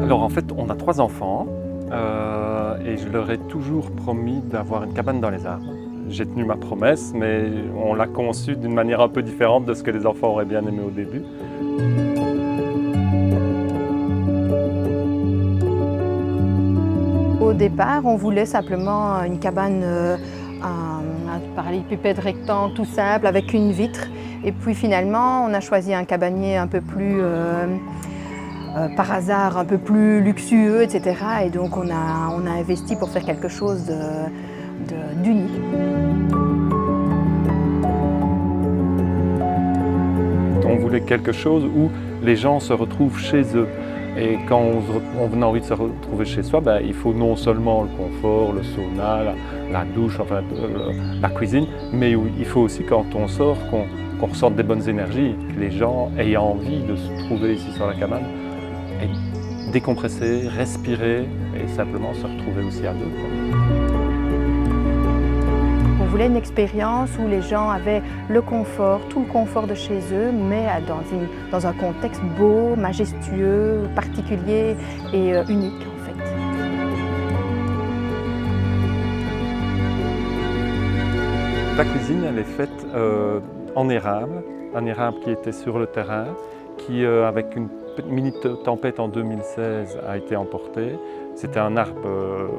Alors en fait, on a 3 enfants et je leur ai toujours promis d'avoir une cabane dans les arbres. J'ai tenu ma promesse, mais on l'a conçue d'une manière un peu différente de ce que les enfants auraient bien aimé au début. Au départ, on voulait simplement une cabane, un parallélépipède rectangle tout simple avec une vitre. Et puis finalement, on a choisi un cabanier un peu plus, par hasard, un peu plus luxueux, etc. Et donc on a investi pour faire quelque chose d'unique. On voulait quelque chose où les gens se retrouvent chez eux. Et quand on a envie de se retrouver chez soi, il faut non seulement le confort, le sauna, la douche, enfin, la cuisine, mais il faut aussi quand on sort, qu'on ressente des bonnes énergies, que les gens aient envie de se trouver ici sur la cabane et décompresser, respirer et simplement se retrouver aussi à deux, quoi. On voulait une expérience où les gens avaient le confort, tout le confort de chez eux, mais dans un contexte beau, majestueux, particulier et unique en fait. La cuisine, elle est faite en érable, un érable qui était sur le terrain, qui avec une mini tempête en 2016 a été emporté. C'était un arbre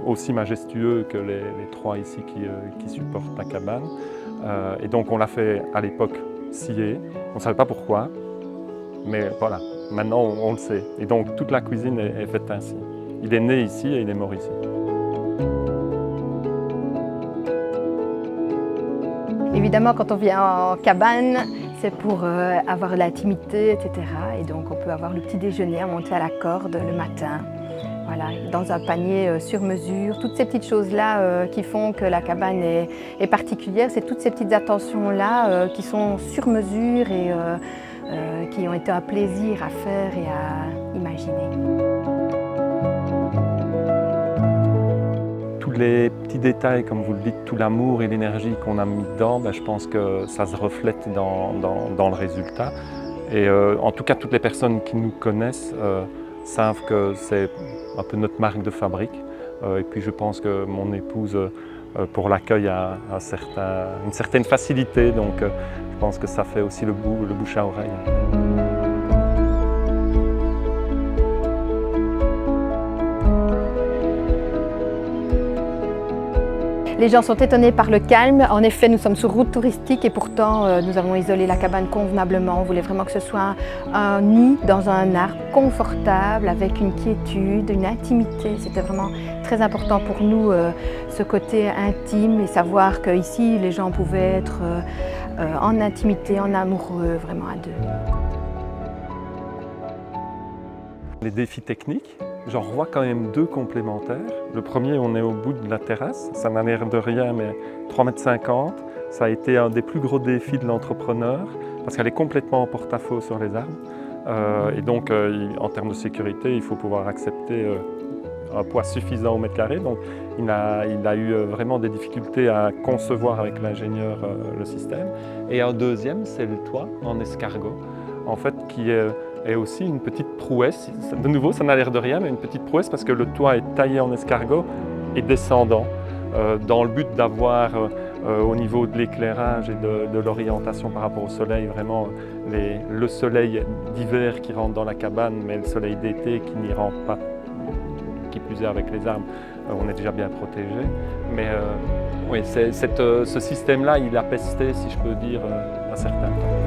aussi majestueux que les 3 ici qui supportent la cabane. Et donc on l'a fait à l'époque scier. On ne savait pas pourquoi, mais voilà, maintenant on le sait. Et donc toute la cuisine est faite ainsi. Il est né ici et il est mort ici. Évidemment, quand on vient en cabane, c'est pour avoir l'intimité, etc. Et donc on peut avoir le petit déjeuner à monter à la corde le matin. Voilà, dans un panier sur mesure, toutes ces petites choses-là qui font que la cabane est particulière, c'est toutes ces petites attentions-là qui sont sur mesure et qui ont été un plaisir à faire et à imaginer. Tous les petits détails, comme vous le dites, tout l'amour et l'énergie qu'on a mis dedans, je pense que ça se reflète dans le résultat. Et en tout cas, toutes les personnes qui nous connaissent savent que c'est un peu notre marque de fabrique. Et puis je pense que mon épouse, pour l'accueil, a une certaine facilité. Donc je pense que ça fait aussi le bouche à oreille. Les gens sont étonnés par le calme. En effet, nous sommes sur route touristique et pourtant nous avons isolé la cabane convenablement. On voulait vraiment que ce soit un nid dans un arbre confortable, avec une quiétude, une intimité. C'était vraiment très important pour nous ce côté intime et savoir qu'ici les gens pouvaient être en intimité, en amoureux, vraiment à deux. Les défis techniques, j'en revois quand même 2 complémentaires. Le premier, on est au bout de la terrasse, ça n'a l'air de rien, mais 3,50 m. Ça a été un des plus gros défis de l'entrepreneur, parce qu'elle est complètement en porte-à-faux sur les arbres. Et donc, en termes de sécurité, il faut pouvoir accepter un poids suffisant au mètre carré. Donc, il a eu vraiment des difficultés à concevoir avec l'ingénieur le système. Et un deuxième, c'est le toit en escargot, en fait, qui est aussi une petite prouesse. De nouveau, ça n'a l'air de rien, mais une petite prouesse parce que le toit est taillé en escargot et descendant, dans le but d'avoir, au niveau de l'éclairage et de l'orientation par rapport au soleil, vraiment le soleil d'hiver qui rentre dans la cabane, mais le soleil d'été qui n'y rentre pas, qui plus est avec les arbres. On est déjà bien protégé. Mais oui, ce système-là, il a pesté, si je peux dire, un certain temps.